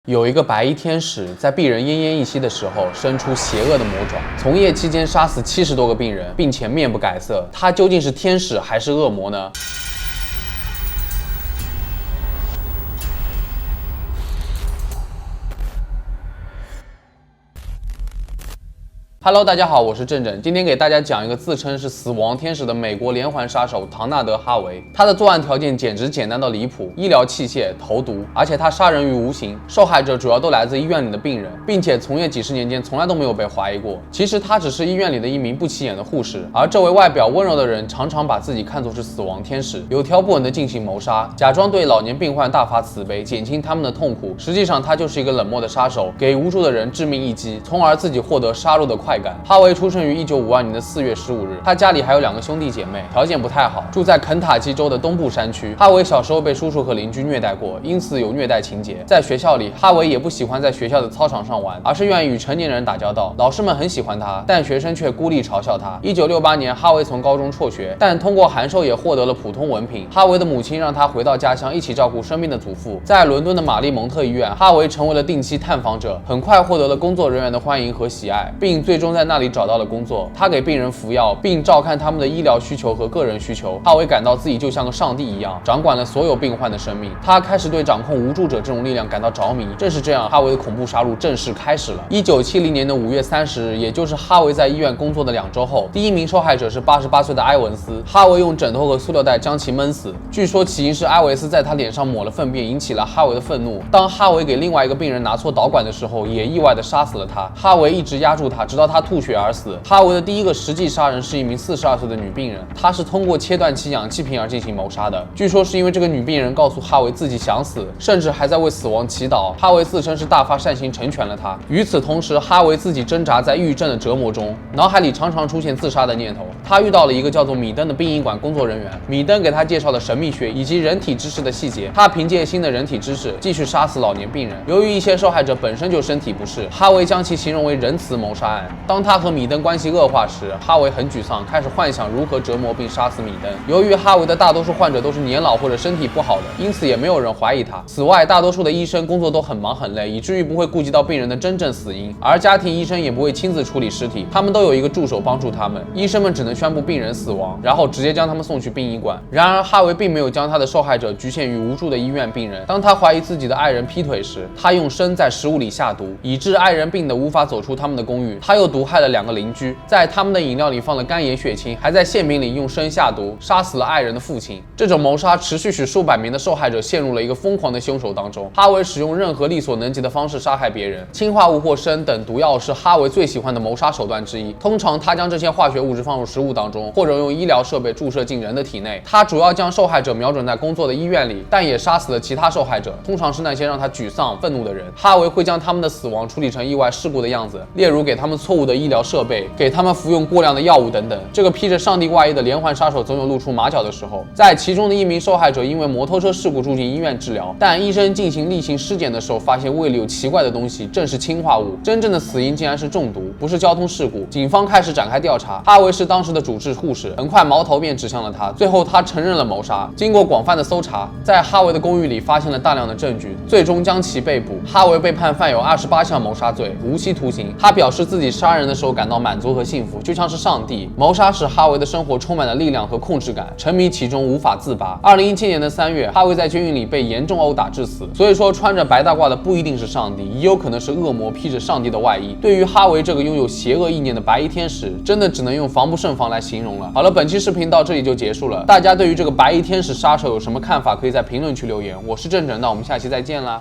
有一个白衣天使在病人奄奄一息的时候，伸出邪恶的魔爪，从业期间杀死70多个病人，并且面不改色。他究竟是天使还是恶魔呢？ Hello， 大家好，我是正正，今天给大家讲一个自称是死亡天使的美国连环杀手唐纳德·哈维。他的作案条件简直简单到离谱：医疗器械、投毒，而且他杀人于无形。受害者主要都来自医院里的病人，并且从业几十年间从来都没有被怀疑过。其实他只是医院里的一名不起眼的护士，而这位外表温柔的人常常把自己看作是死亡天使，有条不紊地进行谋杀，假装对老年病患大发慈悲，减轻他们的痛苦。实际上他就是一个冷漠的杀手，给无数的人致命一击，从而自己获得杀戮的快感。哈维出生于1952年的4月15日，他家里还有2个兄弟姐妹，条件不太好，住在肯塔基州的东部山区。哈维小时候被叔叔和邻居虐待过，因此有虐待情节。在学校里，哈维也不喜欢在学校的操场上玩，而是愿意与成年人打交道。老师们很喜欢他，但学生却孤立嘲笑他。1968年，哈维从高中辍学，但通过函授也获得了普通文凭。哈维的母亲让他回到家乡一起照顾生病的祖父。在伦敦的玛丽蒙特医院，哈维成为了定期探访者，很快获得了工作人员的欢迎和喜爱，并最终在那里找到了工作。他给病人服药，并照看他们的医疗需求和个人需求。哈维感到自己就像个上帝一样，掌管了所有病患的生命。他开始对掌控无助者这种力量感到着迷。正是这样，哈维的恐怖杀戮正式开始了。1970年的5月30日，也就是哈维在医院工作的2周后，第一名受害者是88岁的埃文斯。哈维用枕头和塑料袋将其闷死。据说起因是埃维斯在他脸上抹了粪便，引起了哈维的愤怒。当哈维给另外一个病人拿错导管的时候，也意外地杀死了他。哈维一直压住他，直到他吐血而死。哈维的第一个实际杀人是一名42岁的女病人，她是通过切断其氧气瓶而进行谋杀的。据说是因为这个女病人告诉哈维自己想死，甚至还在为死亡祈祷。哈维自称是大发善心成全了她。与此同时，哈维自己挣扎在抑郁症的折磨中，脑海里常常出现自杀的念头。他遇到了一个叫做米登的殡仪馆工作人员，米登给他介绍了神秘学以及人体知识的细节。他凭借新的人体知识继续杀死老年病人。由于一些受害者本身就身体不适，哈维将其形容为仁慈谋杀案。当他和米登关系恶化时，哈维很沮丧，开始幻想如何折磨并杀死米登。由于哈维的大多数患者都是年老或者身体不好的，因此也没有人怀疑他。此外，大多数的医生工作都很忙很累，以至于不会顾及到病人的真正死因，而家庭医生也不会亲自处理尸体，他们都有一个助手帮助他们。医生们只能宣布病人死亡，然后直接将他们送去殡仪馆。然而，哈维并没有将他的受害者局限于无助的医院病人。当他怀疑自己的爱人劈腿时，他用砷在食物里下毒，以致爱人病得无法走出他们的公寓。他又毒害了2个邻居，在他们的饮料里放了肝炎血清，还在馅饼里用砷下毒，杀死了爱人的父亲。这种谋杀持续使数百名的受害者陷入了一个疯狂的凶手当中。哈维使用任何力所能及的方式杀害别人，氰化物或砷等毒药是哈维最喜欢的谋杀手段之一。通常他将这些化学物质放入食物当中，或者用医疗设备注射进人的体内。他主要将受害者瞄准在工作的医院里，但也杀死了其他受害者，通常是那些让他沮丧、愤怒的人。哈维会将他们的死亡处理成意外事故的样子，例如给他们错误的医疗设备，给他们服用过量的药物等等。这个披着上帝外衣的连环杀手总有露出马脚的时候。在其中的一名受害者因为摩托车事故住进医院治疗，但医生进行例行尸检的时候发现胃里有奇怪的东西，正是氰化物。真正的死因竟然是中毒，不是交通事故。警方开始展开调查。哈维是当时的主治护士，很快矛头便指向了他。最后他承认了谋杀。经过广泛的搜查，在哈维的公寓里发现了大量的证据，最终将其被捕。哈维被判犯有28项谋杀罪，无期徒刑。他表示自己杀人的时候感到满足和幸福，就像是上帝。谋杀使哈维的生活充满了力量和控制感，沉迷其中无法自拔。2017年的3月，哈维在监狱里被严重殴打致死。所以说，穿着白大褂的不一定是上帝，也有可能是恶魔披着上帝的外衣。对于哈维这个拥有邪恶意念的白衣天使，真的只能用防不胜防来形容了。好了，本期视频到这里就结束了。大家对于这个白衣天使杀手有什么看法？可以在评论区留言。我是正正，那我们下期再见啦。